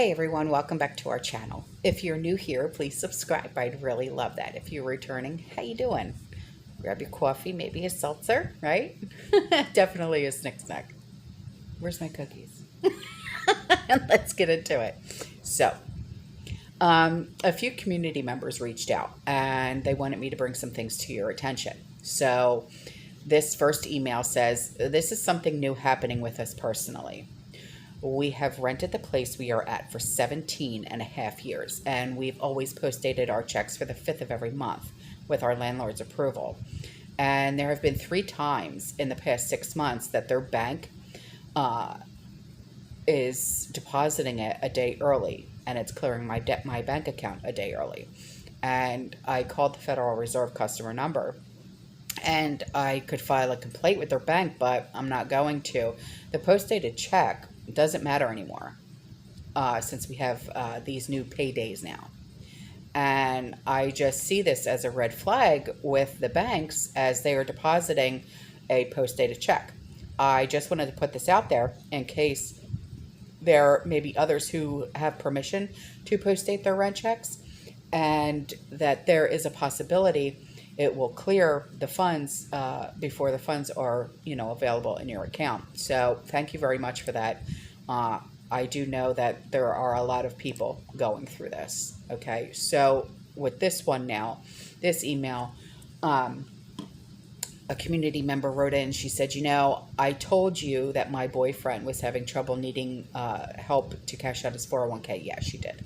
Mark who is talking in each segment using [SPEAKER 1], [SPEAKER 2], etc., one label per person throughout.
[SPEAKER 1] Hey everyone, welcome back to our channel. If you're new here, please subscribe. I'd really love that. If you're returning, how you doing? Grab your coffee, maybe a seltzer, right? Definitely a snack. Where's my cookies? And let's get into it. So, a few community members reached out and they wanted me to bring some things to your attention. So, this first email says, this is something new happening with us personally. We have rented the place we are at for 17 and a half years, and we've always post-dated our checks for the 5th of every month with our landlord's approval. And there have been 3 times in the past 6 months that their bank is depositing it a day early, and it's clearing my bank account a day early. And I called the Federal Reserve customer number, and I could file a complaint with their bank, but I'm not going to. The post-dated check doesn't matter anymore since we have these new paydays now. And I just see this as a red flag with the banks as they are depositing a post-dated check. I just wanted to put this out there in case there may be others who have permission to post-date their rent checks, and that there is a possibility it will clear the funds before the funds are, available in your account. So thank you very much for that. I do know that there are a lot of people going through this. Okay, so with this one now, this email, a community member wrote in. She said, I told you that my boyfriend was having trouble needing help to cash out his 401k. Yeah, she did.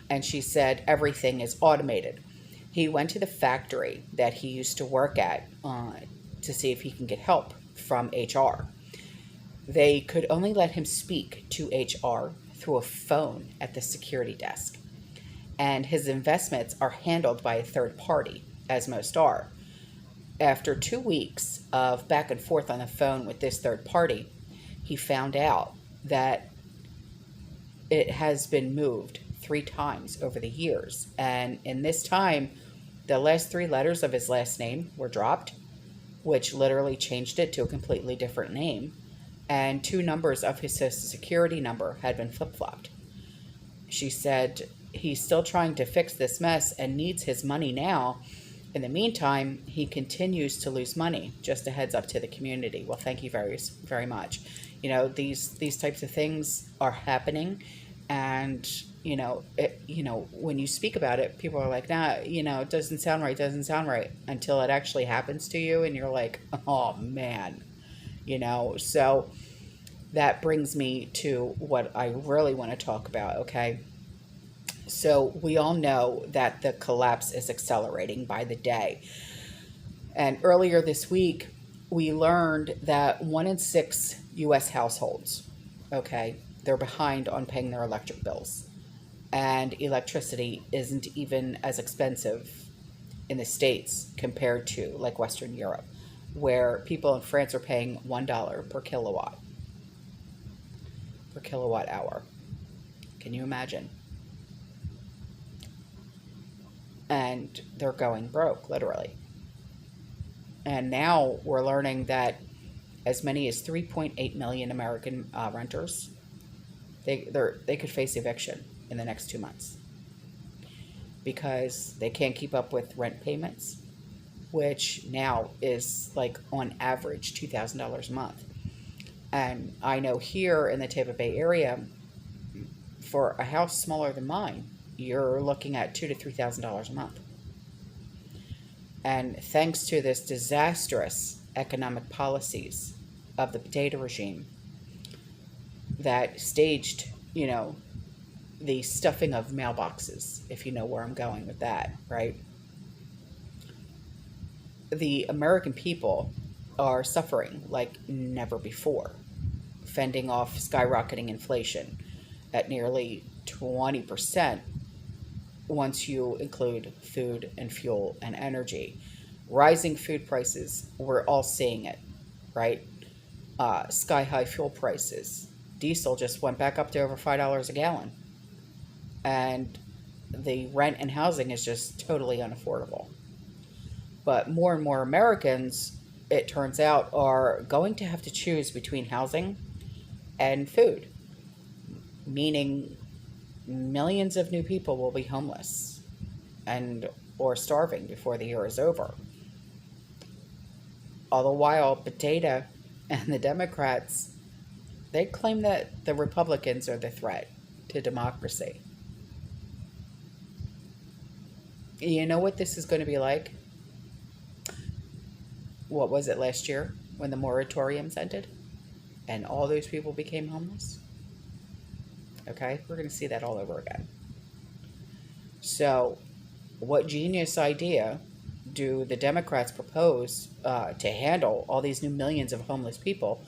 [SPEAKER 1] And she said everything is automated. He went to the factory that he used to work at to see if he can get help from HR. They could only let him speak to HR through a phone at the security desk. And his investments are handled by a third party, as most are. After 2 weeks of back and forth on the phone with this third party, he found out that it has been moved 3 times over the years. And in this time, the last 3 letters of his last name were dropped, which literally changed it to a completely different name. And 2 numbers of his Social Security number had been flip-flopped. She said he's still trying to fix this mess and needs his money now. In the meantime, he continues to lose money. Just a heads up to the community. Well, thank you very, very much. These types of things are happening, and when you speak about it, people are like, nah, it doesn't sound right, until it actually happens to you, and you're like, oh man, so that brings me to what I really want to talk about. Okay. So we all know that the collapse is accelerating by the day. And earlier this week, we learned that 1 in 6 U.S. households, okay, they're behind on paying their electric bills. And electricity isn't even as expensive in the States compared to like Western Europe, where people in France are paying $1 per kilowatt hour. Can you imagine? And they're going broke, literally. And now we're learning that as many as 3.8 million American renters, they could face eviction in the next 2 months because they can't keep up with rent payments, which now is like on average $2,000 a month. And I know here in the Tampa Bay area, for a house smaller than mine, you're looking at $2,000 to $3,000 a month. And thanks to this disastrous economic policies of the potato regime that staged, the stuffing of mailboxes, if you know where I'm going with that, right? The American people are suffering like never before, fending off skyrocketing inflation at nearly 20% once you include food and fuel and energy. Rising food prices, we're all seeing it, right? Sky-high fuel prices. Diesel just went back up to over $5 a gallon. And the rent and housing is just totally unaffordable. But more and more Americans, it turns out, are going to have to choose between housing and food. Meaning millions of new people will be homeless and or starving before the year is over. All the while, Potato and the Democrats, they claim that the Republicans are the threat to democracy. You know what this is going to be like? What was it last year when the moratoriums ended and all those people became homeless? Okay, we're going to see that all over again. So, what genius idea do the Democrats propose to handle all these new millions of homeless people?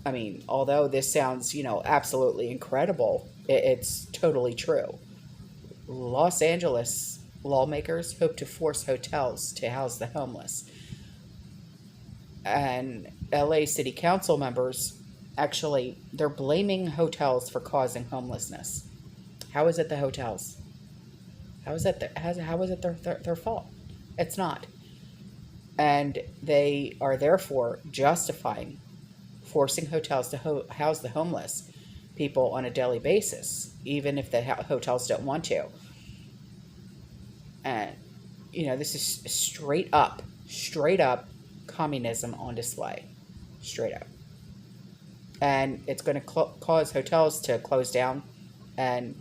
[SPEAKER 1] I mean, although this sounds, absolutely incredible, it's totally true. Los Angeles lawmakers hope to force hotels to house the homeless. And LA City Council members, actually, they're blaming hotels for causing homelessness. How is it the hotels? How is it their fault? It's not. And they are therefore justifying forcing hotels to house the homeless people on a daily basis, even if the hotels don't want to. And, this is straight up communism on display. Straight up. And it's going to cause hotels to close down and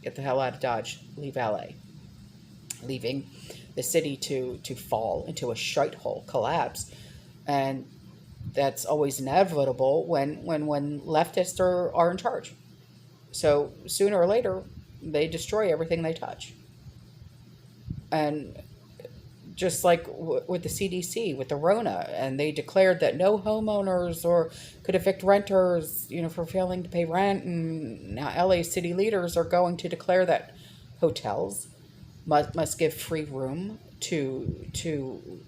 [SPEAKER 1] get the hell out of Dodge, leave LA, leaving the city to fall into a shithole collapse. And that's always inevitable when leftists are in charge. So sooner or later, they destroy everything they touch. And just like with the CDC, with the Rona, and they declared that no homeowners or could evict renters, for failing to pay rent. And now LA city leaders are going to declare that hotels must give free room to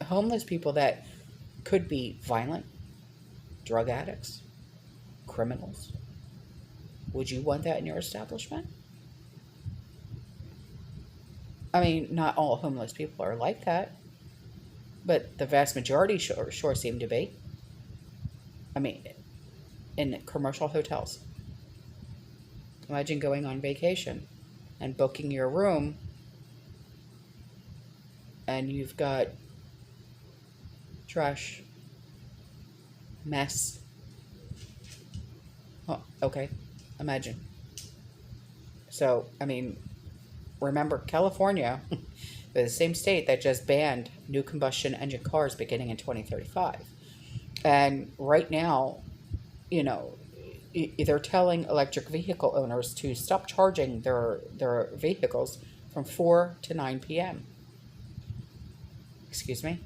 [SPEAKER 1] homeless people that could be violent, drug addicts, criminals. Would you want that in your establishment? I mean, not all homeless people are like that, but the vast majority sure seem to be. I mean, in commercial hotels. Imagine going on vacation and booking your room, and you've got trash, mess. Oh, okay, imagine. So, I mean, remember, California is the same state that just banned new combustion engine cars beginning in 2035. And right now, they're telling electric vehicle owners to stop charging their vehicles from 4 to 9 p.m. Excuse me?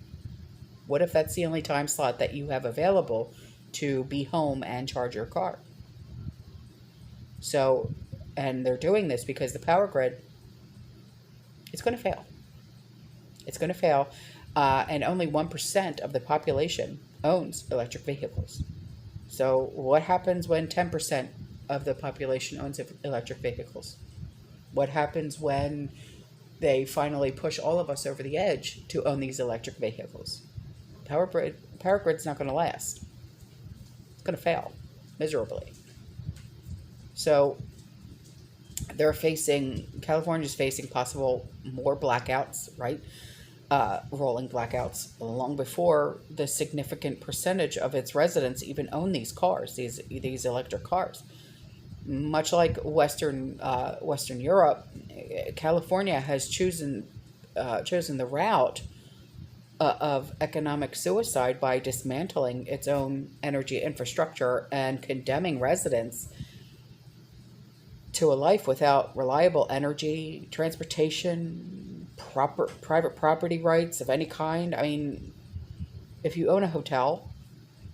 [SPEAKER 1] What if that's the only time slot that you have available to be home and charge your car? So, and they're doing this because the power grid, it's going to fail. It's going to fail, and only 1% of the population owns electric vehicles. So what happens when 10% of the population owns electric vehicles? What happens when they finally push all of us over the edge to own these electric vehicles? Power grid's not going to last. It's going to fail miserably. So California's facing possible more blackouts, right? Rolling blackouts long before the significant percentage of its residents even own these cars, these electric cars. Much like Western Europe, California has chosen the route of economic suicide by dismantling its own energy infrastructure and condemning residents to a life without reliable energy, transportation, private property rights of any kind. I mean, if you own a hotel,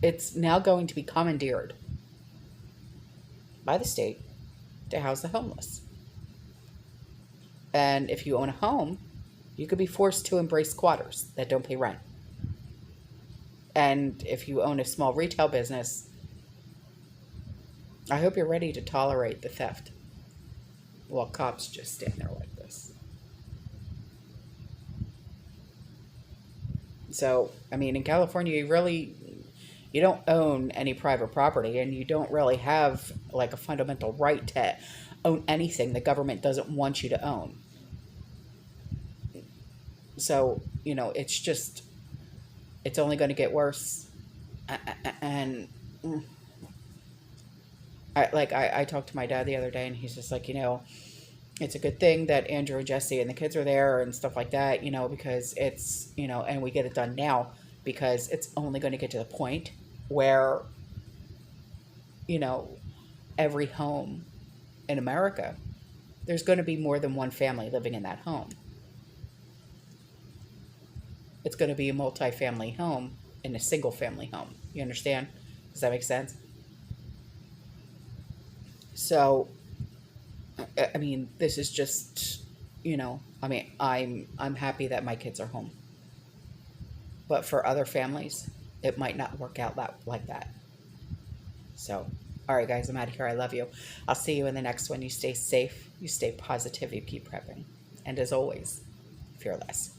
[SPEAKER 1] it's now going to be commandeered by the state to house the homeless. And if you own a home, you could be forced to embrace squatters that don't pay rent. And if you own a small retail business, I hope you're ready to tolerate the theft while cops just stand there like this. So, I mean, in California, You don't own any private property, and you don't really have like a fundamental right to own anything the government doesn't want you to own. So, you know, it's just, it's only going to get worse. And I talked to my dad the other day, and he's just like, you know, it's a good thing that Andrew and Jesse and the kids are there and stuff like that, you know, because it's, you know, and we get it done now, because it's only going to get to the point where, you know, every home in America, there's going to be more than one family living in that home. It's going to be a multi-family home in a single family home. You understand? Does that make sense? So, I mean, this is just, you know, I mean, I'm happy that my kids are home. But for other families, it might not work out like that. So, all right, guys, I'm out of here. I love you. I'll see you in the next one. You stay safe. You stay positive. You keep prepping. And as always, fearless.